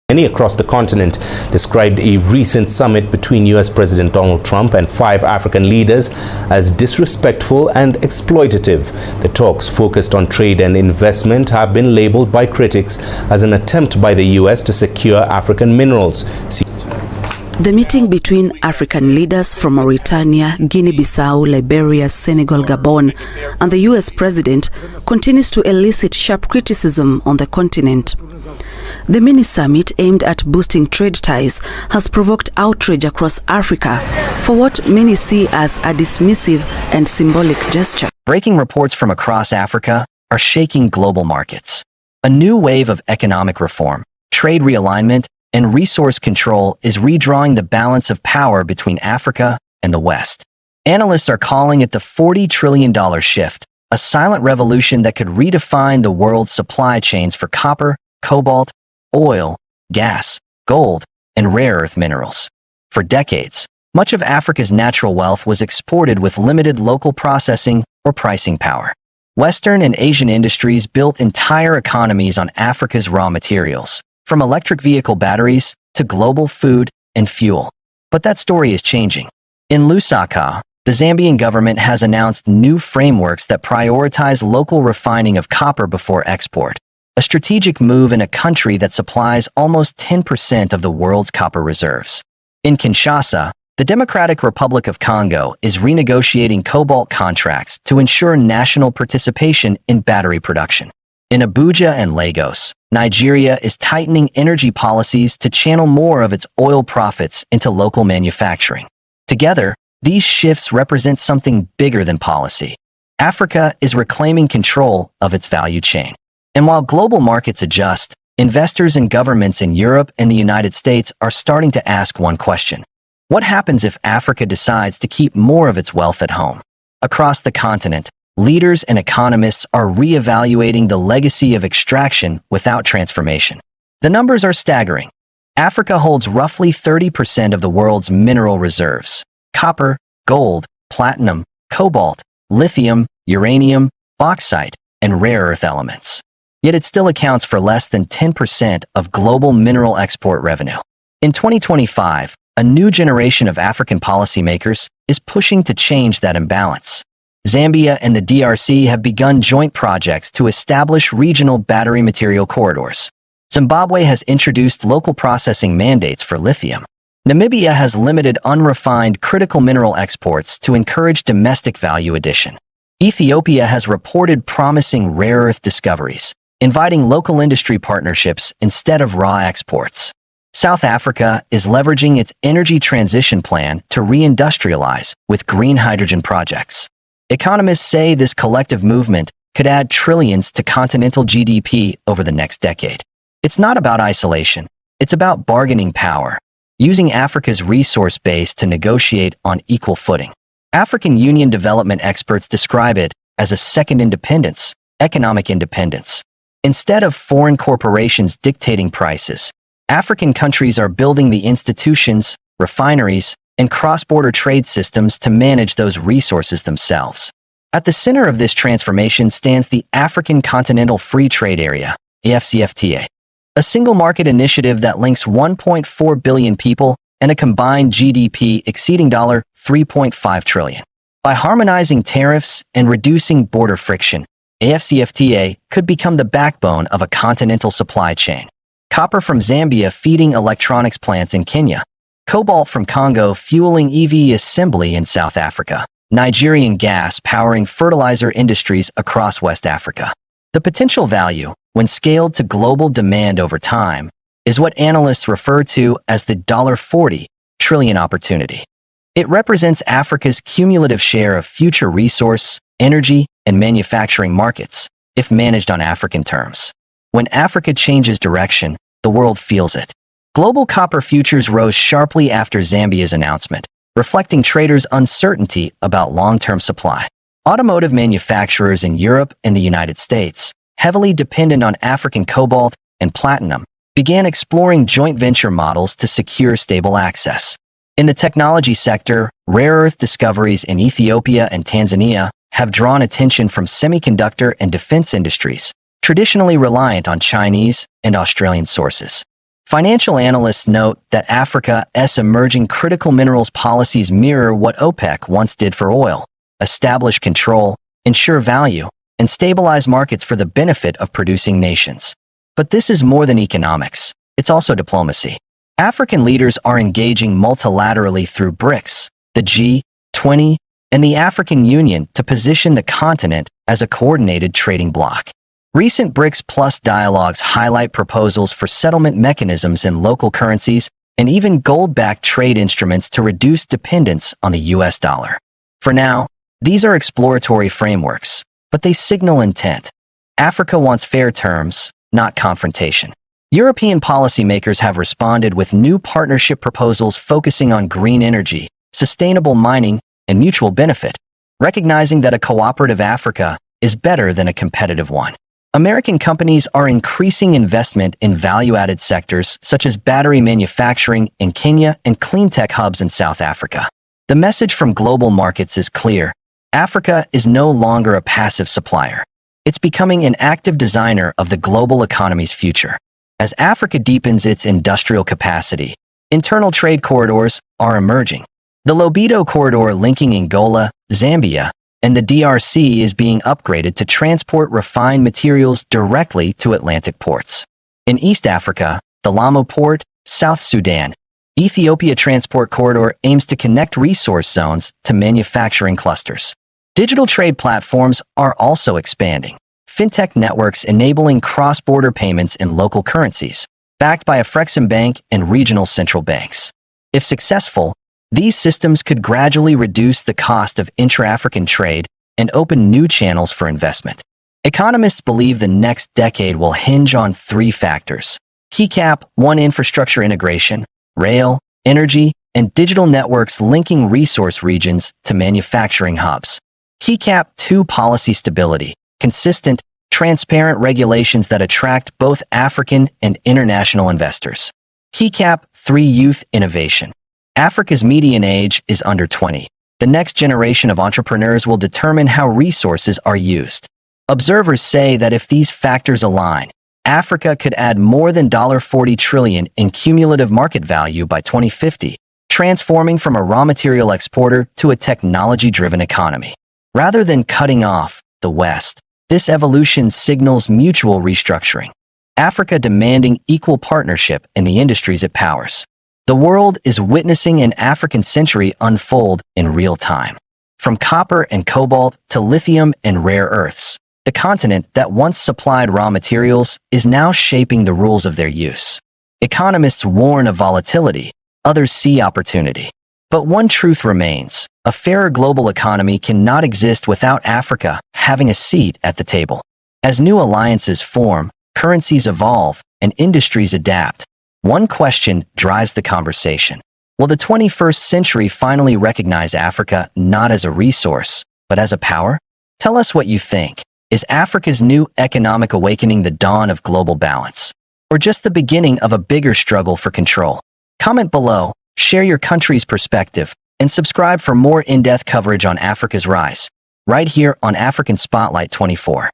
Many across the continent described a recent summit between US President Donald Trump and 5 African leaders as disrespectful and exploitative. The talks, focused on trade and investment, have been labeled by critics as an attempt by the US to secure African minerals. The meeting between African leaders from Mauritania, Guinea-Bissau, Liberia, Senegal, Gabon, and the US president continues to elicit sharp criticism on the continent. The mini-summit, aimed at boosting trade ties, has provoked outrage across Africa for what many see as a dismissive and symbolic gesture. Breaking reports from across Africa are shaking global markets. A new wave of economic reform, trade realignment, and resource control is redrawing the balance of power between Africa and the West. Analysts are calling it the $40 trillion shift, a silent revolution that could redefine the world's supply chains for copper, cobalt, oil, gas, gold, and rare earth minerals. For decades, much of Africa's natural wealth was exported with limited local processing or pricing power. Western and Asian industries built entire economies on Africa's raw materials, from electric vehicle batteries to global food and fuel. But that story is changing. In Lusaka, the Zambian government has announced new frameworks that prioritize local refining of copper before export, a strategic move in a country that supplies almost 10% of the world's copper reserves. In Kinshasa, the Democratic Republic of Congo is renegotiating cobalt contracts to ensure national participation in battery production. In Abuja and Lagos, Nigeria is tightening energy policies to channel more of its oil profits into local manufacturing. Together, these shifts represent something bigger than policy. Africa is reclaiming control of its value chain. And while global markets adjust, investors and governments in Europe and the United States are starting to ask one question. What happens if Africa decides to keep more of its wealth at home? Across the continent, leaders and economists are reevaluating the legacy of extraction without transformation. The numbers are staggering. Africa holds roughly 30% of the world's mineral reserves: copper, gold, platinum, cobalt, lithium, uranium, bauxite, and rare earth elements. Yet it still accounts for less than 10% of global mineral export revenue. In 2025, a new generation of African policymakers is pushing to change that imbalance. Zambia and the DRC have begun joint projects to establish regional battery material corridors. Zimbabwe has introduced local processing mandates for lithium. Namibia has limited unrefined critical mineral exports to encourage domestic value addition. Ethiopia has reported promising rare earth discoveries, inviting local industry partnerships instead of raw exports. South Africa is leveraging its energy transition plan to reindustrialize with green hydrogen projects. Economists say this collective movement could add trillions to continental GDP over the next decade. It's not about isolation. It's about bargaining power, using Africa's resource base to negotiate on equal footing. African Union development experts describe it as a second independence, economic independence. Instead of foreign corporations dictating prices, African countries are building the institutions, refineries, and cross-border trade systems to manage those resources themselves. At the center of this transformation stands the African Continental Free Trade Area, AfCFTA, a single market initiative that links 1.4 billion people and a combined GDP exceeding $3.5 trillion. By harmonizing tariffs and reducing border friction, AfCFTA could become the backbone of a continental supply chain. Copper from Zambia feeding electronics plants in Kenya, cobalt from Congo fueling EV assembly in South Africa, Nigerian gas powering fertilizer industries across West Africa. The potential value, when scaled to global demand over time, is what analysts refer to as the $40 trillion opportunity. It represents Africa's cumulative share of future resource, energy, and manufacturing markets, if managed on African terms. When Africa changes direction, the world feels it. Global copper futures rose sharply after Zambia's announcement, reflecting traders' uncertainty about long-term supply. Automotive manufacturers in Europe and the United States, heavily dependent on African cobalt and platinum, began exploring joint venture models to secure stable access. In the technology sector, rare earth discoveries in Ethiopia and Tanzania have drawn attention from semiconductor and defense industries, traditionally reliant on Chinese and Australian sources. Financial analysts note that Africa's emerging critical minerals policies mirror what OPEC once did for oil: establish control, ensure value, and stabilize markets for the benefit of producing nations. But this is more than economics. It's also diplomacy. African leaders are engaging multilaterally through BRICS, the G20, and the African Union to position the continent as a coordinated trading bloc. Recent BRICS Plus dialogues highlight proposals for settlement mechanisms in local currencies and even gold-backed trade instruments to reduce dependence on the US dollar. For now, these are exploratory frameworks, but they signal intent. Africa wants fair terms, not confrontation. European policymakers have responded with new partnership proposals focusing on green energy, sustainable mining, and mutual benefit, recognizing that a cooperative Africa is better than a competitive one. American companies are increasing investment in value-added sectors such as battery manufacturing in Kenya and clean tech hubs in South Africa. The message from global markets is clear: Africa is no longer a passive supplier. It's becoming an active designer of the global economy's future. As Africa deepens its industrial capacity, internal trade corridors are emerging. The Lobito corridor linking Angola, Zambia, and the DRC is being upgraded to transport refined materials directly to Atlantic ports. In East Africa, the Lamu Port, South Sudan, Ethiopia transport corridor aims to connect resource zones to manufacturing clusters. Digital trade platforms are also expanding. Fintech networks enabling cross-border payments in local currencies, backed by Afreximbank and regional central banks. If successful, these systems could gradually reduce the cost of intra-African trade and open new channels for investment. Economists believe the next decade will hinge on three factors: KeyCap 1, infrastructure integration, rail, energy, and digital networks linking resource regions to manufacturing hubs; KeyCap 2, policy stability, consistent, transparent regulations that attract both African and international investors; KeyCap 3, youth innovation. Africa's median age is under 20. The next generation of entrepreneurs will determine how resources are used. Observers say that if these factors align, Africa could add more than $40 trillion in cumulative market value by 2050, transforming from a raw material exporter to a technology-driven economy. Rather than cutting off the West, this evolution signals mutual restructuring. Africa demanding equal partnership in the industries it powers. The world is witnessing an African century unfold in real time. From copper and cobalt to lithium and rare earths, the continent that once supplied raw materials is now shaping the rules of their use. Economists warn of volatility, others see opportunity. But one truth remains: a fairer global economy cannot exist without Africa having a seat at the table. As new alliances form, currencies evolve, and industries adapt, one question drives the conversation. Will the 21st century finally recognize Africa not as a resource, but as a power? Tell us what you think. Is Africa's new economic awakening the dawn of global balance, or just the beginning of a bigger struggle for control? Comment below, share your country's perspective, and subscribe for more in-depth coverage on Africa's rise, right here on African Spotlight 24.